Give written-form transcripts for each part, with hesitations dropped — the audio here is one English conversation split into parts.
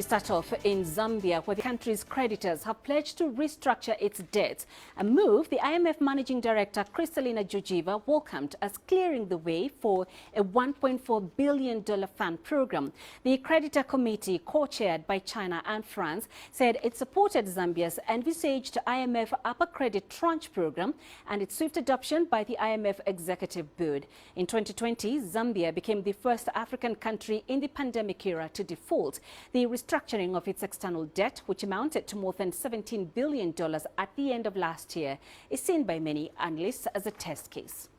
We start off in Zambia, where the country's creditors have pledged to restructure its debts, a move the IMF Managing Director Kristalina Georgieva welcomed as clearing the way for a $1.4 billion fund program. The creditor committee, co-chaired by China and France, said it supported Zambia's envisaged IMF Upper Credit Tranche program and its swift adoption by the IMF Executive Board. In 2020, Zambia became the first African country in the pandemic era to default. The restructuring of its external debt, which amounted to more than $17 billion at the end of last year, is seen by many analysts as a test case.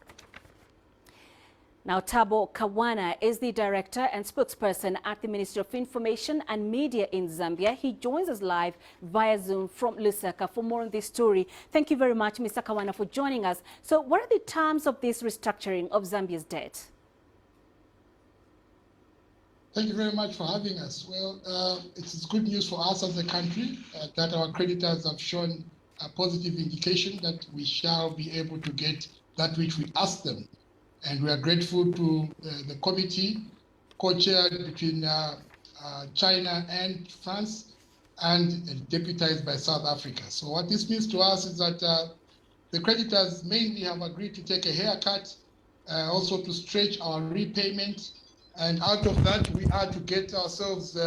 Now, Thabo Kawana is the director and spokesperson at the Ministry of Information and Media in Zambia. He joins us live via Zoom from Lusaka for more on this story. Thank you very much, Mr. Kawana, for joining us. So what are the terms of this restructuring of Zambia's debt? Thank you very much for having us. Well, it's good news for us as a country that our creditors have shown a positive indication that we shall be able to get that which we asked them. And we are grateful to the committee co-chaired between China and France and deputized by South Africa. So what this means to us is that the creditors mainly have agreed to take a haircut, also to stretch our repayment. And out of that, we are to get ourselves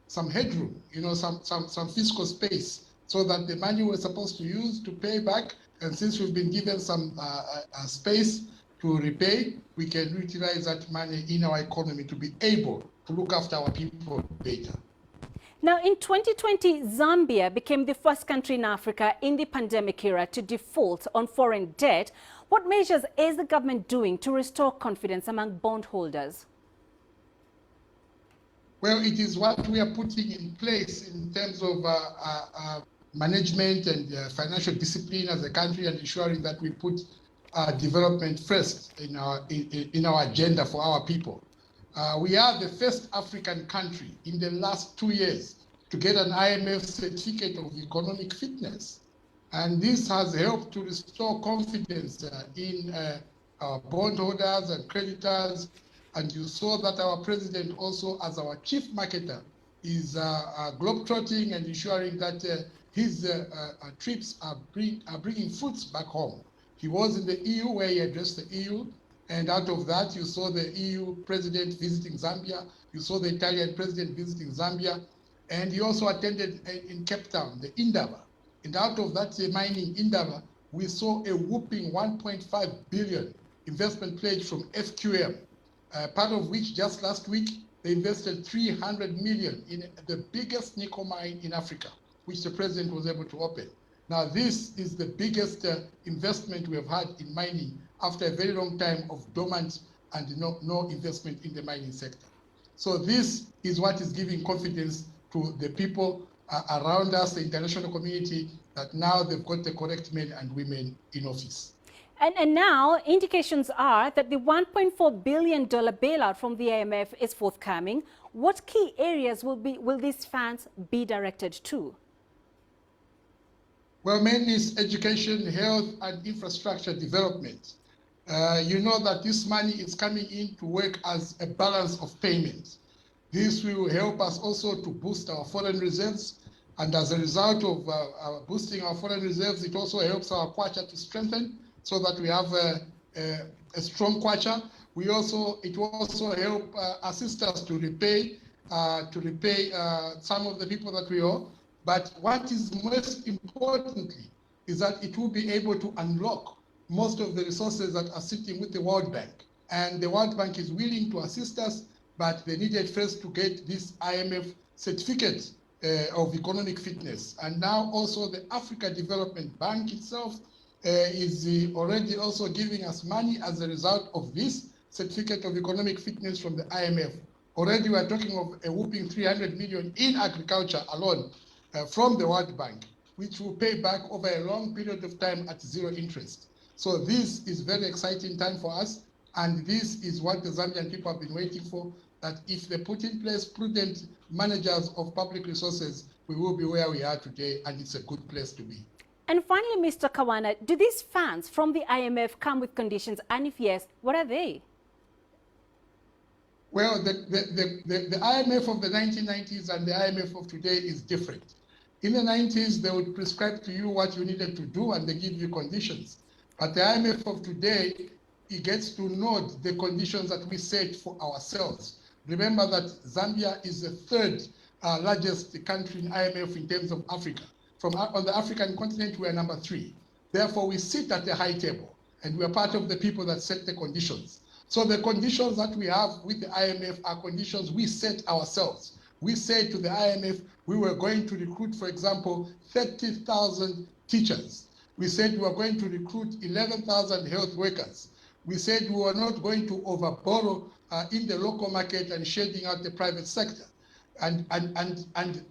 some headroom, some fiscal space, so that the money we're supposed to use to pay back, and since we've been given some space to repay, we can utilize that money in our economy to be able to look after our people better. Now, in 2020, Zambia became the first country in Africa in the pandemic era to default on foreign debt. What measures is the government doing to restore confidence among bondholders? Well, it is what we are putting in place in terms of management and financial discipline as a country, and ensuring that we put development first in our agenda for our people. We are the first African country in the last 2 years to get an IMF certificate of economic fitness. And this has helped to restore confidence in our bondholders and creditors. And you saw that our president also, as our chief marketer, is globetrotting and ensuring that his trips are bringing fruits back home. He was in the EU, where he addressed the EU, and out of that you saw the EU president visiting Zambia, you saw the Italian president visiting Zambia, and he also attended in Cape Town, the Indaba. And out of that mining Indaba, we saw a whopping 1.5 billion investment pledge from FQM. Part of which just last week, they invested 300 million in the biggest nickel mine in Africa, which the president was able to open. Now, this is the biggest investment we have had in mining after a very long time of dormant and no investment in the mining sector. So this is what is giving confidence to the people around us, the international community, that now they've got the correct men and women in office. And now indications are that the $1.4 billion bailout from the IMF is forthcoming. What key areas will these funds be directed to? Well, mainly it's education, health, and infrastructure development. You know that this money is coming in to work as a balance of payments. This will help us also to boost our foreign reserves. And as a result of boosting our foreign reserves, it also helps our kwacha to strengthen, so that we have a strong kwacha. It will also help assist us to repay some of the people that we owe. But what is most importantly is that it will be able to unlock most of the resources that are sitting with the World Bank. And the World Bank is willing to assist us, but they needed first to get this IMF certificate of economic fitness. And now also the Africa Development Bank itself is already also giving us money as a result of this certificate of economic fitness from the IMF. Already we are talking of a whooping 300 million in agriculture alone from the World Bank, which will pay back over a long period of time at zero interest. So this is very exciting time for us, and this is what the Zambian people have been waiting for, that if they put in place prudent managers of public resources, we will be where we are today, and it's a good place to be. And finally, Mr. Kawana, do these funds from the IMF come with conditions? And if yes, what are they? Well, the IMF of the 1990s and the IMF of today is different. In the 90s, they would prescribe to you what you needed to do and they give you conditions. But the IMF of today, it gets to note the conditions that we set for ourselves. Remember that Zambia is the third largest country in IMF in terms of Africa. On the African continent, we are number 3. Therefore, we sit at the high table and we are part of the people that set the conditions. So the conditions that we have with the IMF are conditions we set ourselves. We said to the IMF we were going to recruit, for example, 30,000 teachers. We said we were going to recruit 11,000 health workers. We said we were not going to overborrow in the local market and shading out the private sector. And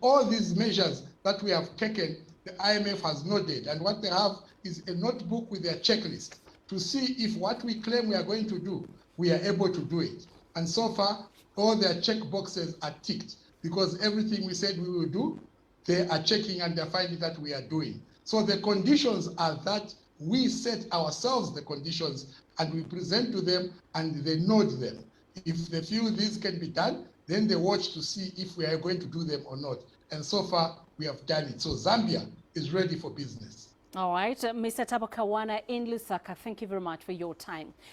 all these measures that we have taken, the IMF has noted. And what they have is a notebook with their checklist to see if what we claim we are going to do, we are able to do it. And so far, all their check boxes are ticked because everything we said we will do, they are checking and they're finding that we are doing. So the conditions are that we set ourselves the conditions and we present to them and they note them. If they feel this can be done, then they watch to see if we are going to do them or not. And so far, we have done it. So Zambia is ready for business. All right, Mr. Thabo Kawana in Lusaka, thank you very much for your time.